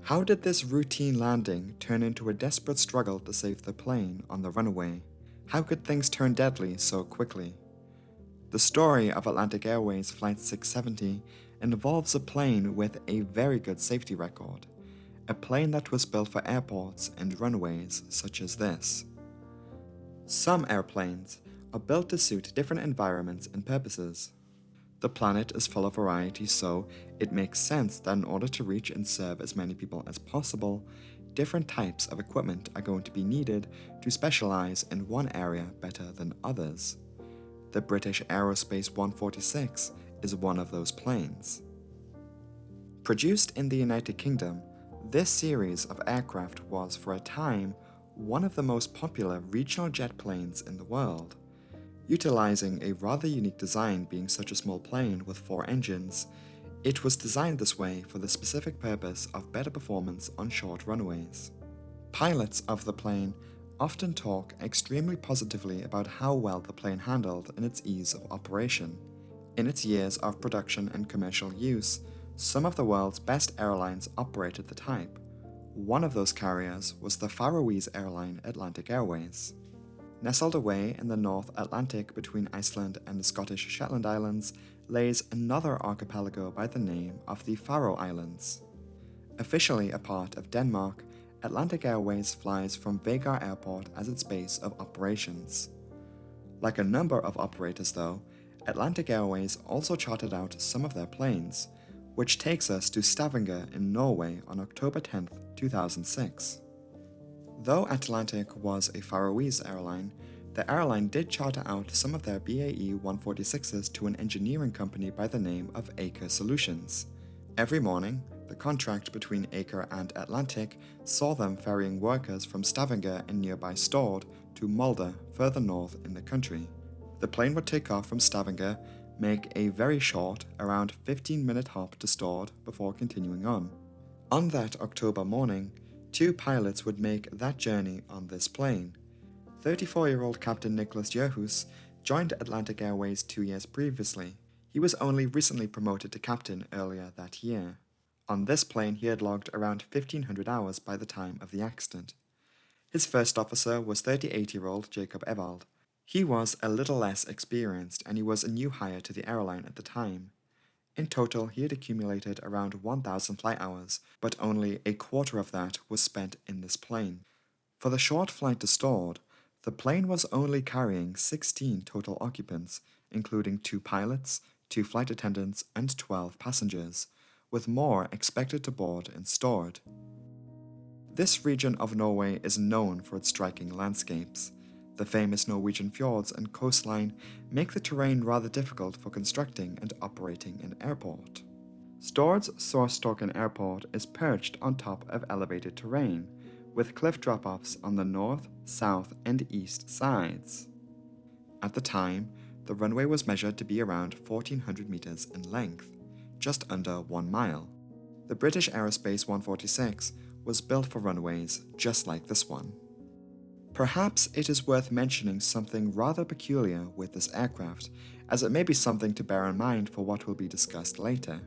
How did this routine landing turn into a desperate struggle to save the plane on the runaway? How could things turn deadly so quickly? The story of Atlantic Airways Flight 670 involves a plane with a very good safety record, a plane that was built for airports and runways such as this. Some airplanes are built to suit different environments and purposes. The planet is full of variety, so it makes sense that in order to reach and serve as many people as possible, different types of equipment are going to be needed to specialize in one area better than others. The British Aerospace 146 is one of those planes. Produced in the United Kingdom, this series of aircraft was, for a time, one of the most popular regional jet planes in the world. Utilizing a rather unique design being such a small plane with 4 engines, it was designed this way for the specific purpose of better performance on short runways. Pilots of the plane often talk extremely positively about how well the plane handled and its ease of operation. In its years of production and commercial use, some of the world's best airlines operated the type. One of those carriers was the Faroese airline Atlantic Airways. Nestled away in the North Atlantic between Iceland and the Scottish Shetland Islands lays another archipelago by the name of the Faroe Islands. Officially a part of Denmark, Atlantic Airways flies from Vagar Airport as its base of operations. Like a number of operators though, Atlantic Airways also chartered out some of their planes, which takes us to Stavanger in Norway on October 10, 2006. Though Atlantic was a Faroese airline, the airline did charter out some of their BAE 146s to an engineering company by the name of Aker Solutions. Every morning, the contract between Aker and Atlantic saw them ferrying workers from Stavanger and nearby Stord to Molde, further north in the country. The plane would take off from Stavanger, make a very short, around 15-minute hop to Stord before continuing on. On that October morning, 2 pilots would make that journey on this plane. 34-year-old Captain Nicholas Jerhus joined Atlantic Airways 2 years previously. He was only recently promoted to captain earlier that year. On this plane, he had logged around 1,500 hours by the time of the accident. His first officer was 38-year-old Jacob Evald. He was a little less experienced, and he was a new hire to the airline at the time. In total, he had accumulated around 1,000 flight hours, but only a quarter of that was spent in this plane. For the short flight to Stord, the plane was only carrying 16 total occupants, including 2 pilots, 2 flight attendants, and 12 passengers, with more expected to board in Stord. This region of Norway is known for its striking landscapes. The famous Norwegian fjords and coastline make the terrain rather difficult for constructing and operating an airport. Stord's Sorstokken Airport is perched on top of elevated terrain, with cliff drop-offs on the north, south, and east sides. At the time, the runway was measured to be around 1,400 meters in length, just under 1 mile. The British Aerospace 146 was built for runways just like this one. Perhaps it is worth mentioning something rather peculiar with this aircraft, as it may be something to bear in mind for what will be discussed later.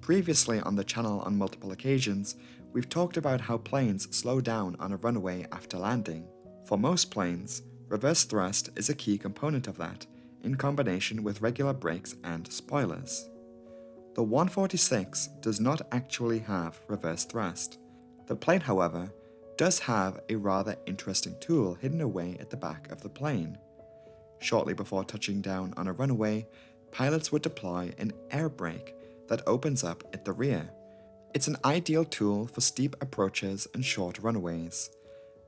Previously on the channel on multiple occasions, we've talked about how planes slow down on a runway after landing. For most planes, reverse thrust is a key component of that, in combination with regular brakes and spoilers. The 146 does not actually have reverse thrust. The plane, however, does have a rather interesting tool hidden away at the back of the plane. Shortly before touching down on a runway, pilots would deploy an air brake that opens up at the rear. It's an ideal tool for steep approaches and short runways.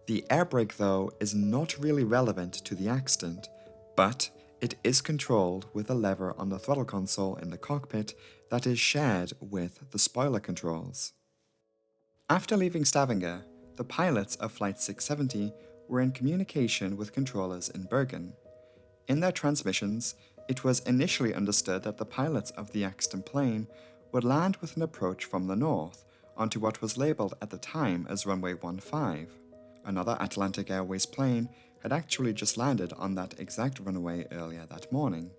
The air brake, though, is not really relevant to the accident, but it is controlled with a lever on the throttle console in the cockpit that is shared with the spoiler controls. After leaving Stavanger, the pilots of Flight 670 were in communication with controllers in Bergen. In their transmissions, it was initially understood that the pilots of the accident plane would land with an approach from the north onto what was labeled at the time as runway 15. Another Atlantic Airways plane had actually just landed on that exact runway earlier that morning.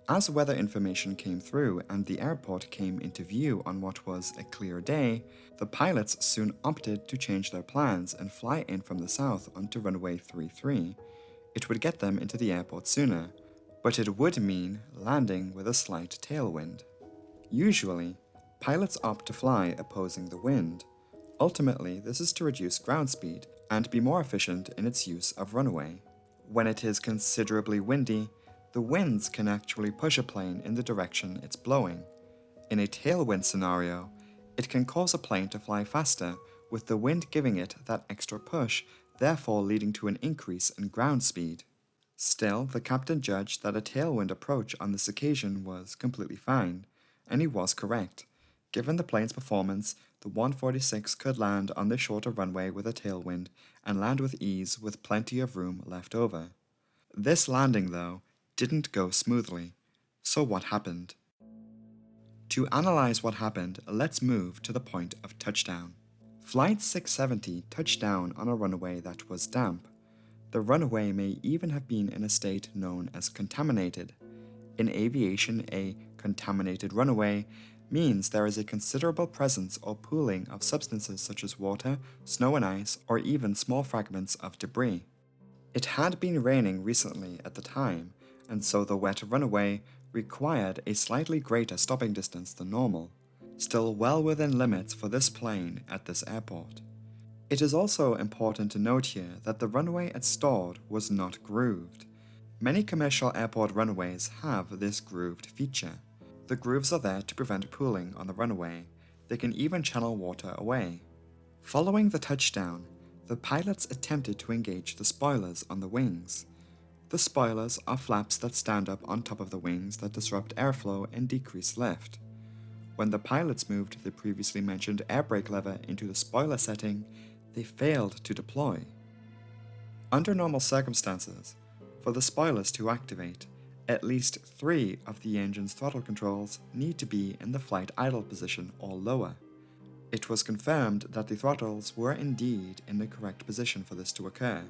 As weather information came through and the airport came into view on what was a clear day, the pilots soon opted to change their plans and fly in from the south onto runway 33. It would get them into the airport sooner, but it would mean landing with a slight tailwind. Usually, pilots opt to fly opposing the wind. Ultimately, this is to reduce ground speed and be more efficient in its use of runway. When it is considerably windy, the winds can actually push a plane in the direction it's blowing. In a tailwind scenario, it can cause a plane to fly faster, with the wind giving it that extra push, therefore leading to an increase in ground speed. Still, the captain judged that a tailwind approach on this occasion was completely fine, and he was correct. Given the plane's performance, the 146 could land on the shorter runway with a tailwind and land with ease with plenty of room left over. This landing, though, didn't go smoothly. So what happened? To analyze what happened, let's move to the point of touchdown. Flight 670 touched down on a runway that was damp. The runway may even have been in a state known as contaminated. In aviation, a contaminated runway means there is a considerable presence or pooling of substances such as water, snow and ice, or even small fragments of debris. It had been raining recently at the time, and so the wet runway required a slightly greater stopping distance than normal, still well within limits for this plane at this airport. It is also important to note here that the runway it stored was not grooved. Many commercial airport runways have this grooved feature. The grooves are there to prevent pooling on the runway. They can even channel water away. Following the touchdown, the pilots attempted to engage the spoilers on the wings. The spoilers are flaps that stand up on top of the wings that disrupt airflow and decrease lift. When the pilots moved the previously mentioned air brake lever into the spoiler setting, they failed to deploy. Under normal circumstances, for the spoilers to activate, at least 3 of the engine's throttle controls need to be in the flight idle position or lower. It was confirmed that the throttles were indeed in the correct position for this to occur.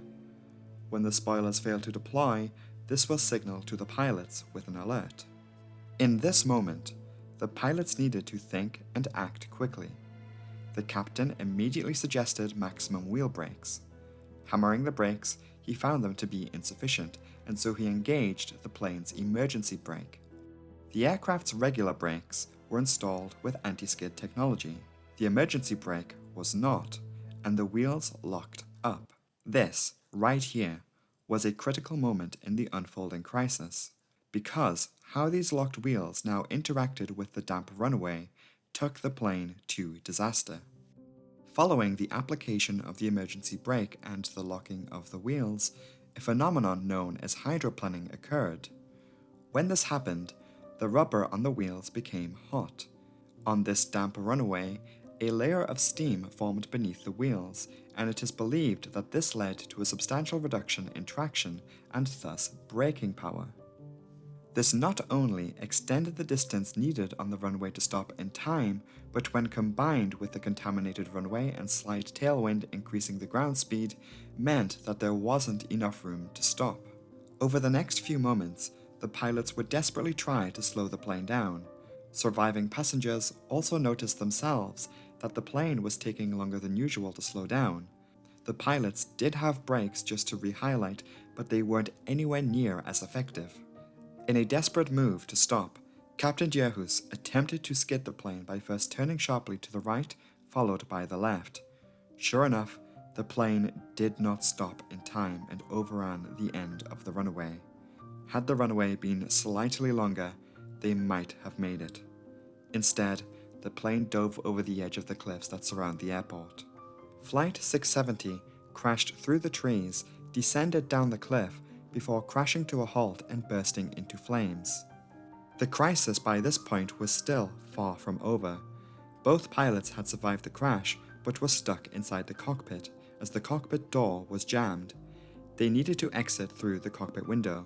When the spoilers failed to deploy, this was signaled to the pilots with an alert. In this moment, the pilots needed to think and act quickly. The captain immediately suggested maximum wheel brakes. Hammering the brakes, he found them to be insufficient, and so he engaged the plane's emergency brake. The aircraft's regular brakes were installed with anti-skid technology. The emergency brake was not, and the wheels locked up. This, right here, was a critical moment in the unfolding crisis, because how these locked wheels now interacted with the damp runway took the plane to disaster. Following the application of the emergency brake and the locking of the wheels, a phenomenon known as hydroplaning occurred. When this happened, the rubber on the wheels became hot. On this damp runway, a layer of steam formed beneath the wheels, and it is believed that this led to a substantial reduction in traction and thus braking power. This not only extended the distance needed on the runway to stop in time, but when combined with the contaminated runway and slight tailwind increasing the ground speed, meant that there wasn't enough room to stop. Over the next few moments, the pilots would desperately try to slow the plane down. Surviving passengers also noticed themselves that the plane was taking longer than usual to slow down. The pilots did have brakes just to re-highlight, but they weren't anywhere near as effective. In a desperate move to stop, Captain Dierhus attempted to skid the plane by first turning sharply to the right, followed by the left. Sure enough, the plane did not stop in time and overran the end of the runway. Had the runway been slightly longer, they might have made it. Instead, the plane dove over the edge of the cliffs that surround the airport. Flight 670 crashed through the trees, descended down the cliff, before crashing to a halt and bursting into flames. The crisis by this point was still far from over. Both pilots had survived the crash, but were stuck inside the cockpit, as the cockpit door was jammed. They needed to exit through the cockpit window.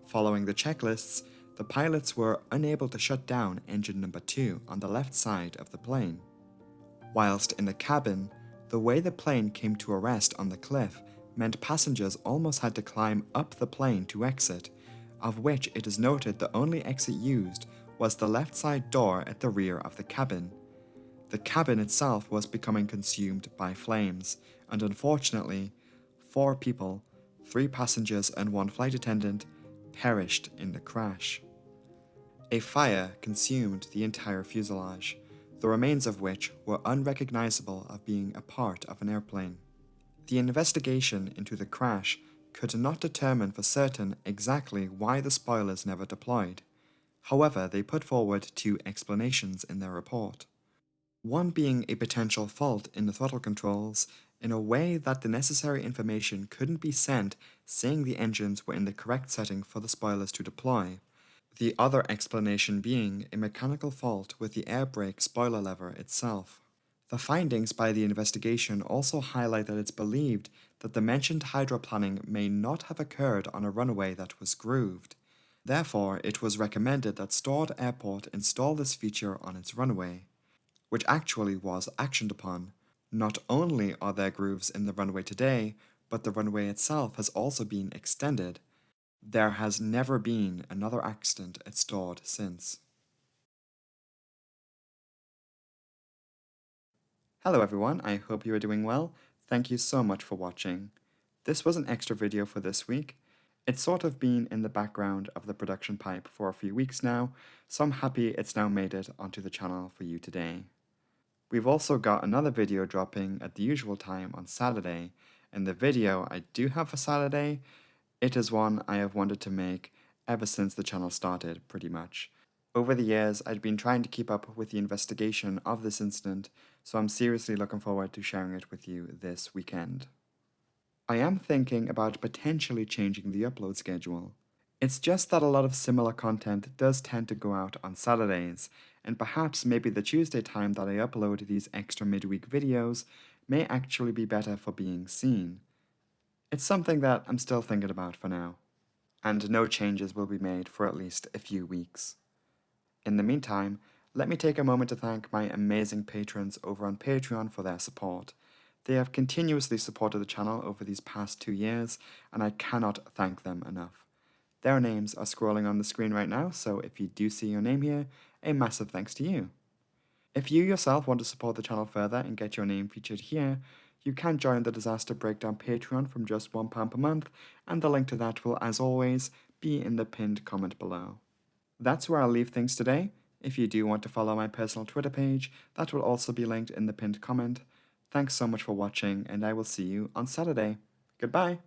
Following the checklists, the pilots were unable to shut down engine number 2 on the left side of the plane. Whilst in the cabin, the way the plane came to a rest on the cliff meant passengers almost had to climb up the plane to exit, of which it is noted the only exit used was the left side door at the rear of the cabin. The cabin itself was becoming consumed by flames, and unfortunately, 4 people, 3 passengers and 1 flight attendant, perished in the crash. A fire consumed the entire fuselage, the remains of which were unrecognizable of being a part of an airplane. The investigation into the crash could not determine for certain exactly why the spoilers never deployed. However, they put forward 2 explanations in their report. One being a potential fault in the throttle controls in a way that the necessary information couldn't be sent saying the engines were in the correct setting for the spoilers to deploy. The other explanation being a mechanical fault with the air brake spoiler lever itself. The findings by the investigation also highlight that it's believed that the mentioned hydroplanning may not have occurred on a runway that was grooved. Therefore, it was recommended that Stord Airport install this feature on its runway, which actually was actioned upon. Not only are there grooves in the runway today, but the runway itself has also been extended. There has never been another accident at Stord since. Hello everyone, I hope you are doing well. Thank you so much for watching. This was an extra video for this week. It's sort of been in the background of the production pipe for a few weeks now, so I'm happy it's now made it onto the channel for you today. We've also got another video dropping at the usual time on Saturday, and the video I do have for Saturday, it is one I have wanted to make ever since the channel started, pretty much. Over the years, I'd been trying to keep up with the investigation of this incident, so I'm seriously looking forward to sharing it with you this weekend. I am thinking about potentially changing the upload schedule. It's just that a lot of similar content does tend to go out on Saturdays, and perhaps maybe the Tuesday time that I upload these extra midweek videos may actually be better for being seen. It's something that I'm still thinking about for now, and no changes will be made for at least a few weeks. In the meantime, let me take a moment to thank my amazing patrons over on Patreon for their support. They have continuously supported the channel over these past 2 years, and I cannot thank them enough. Their names are scrolling on the screen right now, so if you do see your name here, a massive thanks to you. If you yourself want to support the channel further and get your name featured here, you can join the Disaster Breakdown Patreon from just £1 per month, and the link to that will, as always, be in the pinned comment below. That's where I'll leave things today. If you do want to follow my personal Twitter page, that will also be linked in the pinned comment. Thanks so much for watching, and I will see you on Saturday. Goodbye!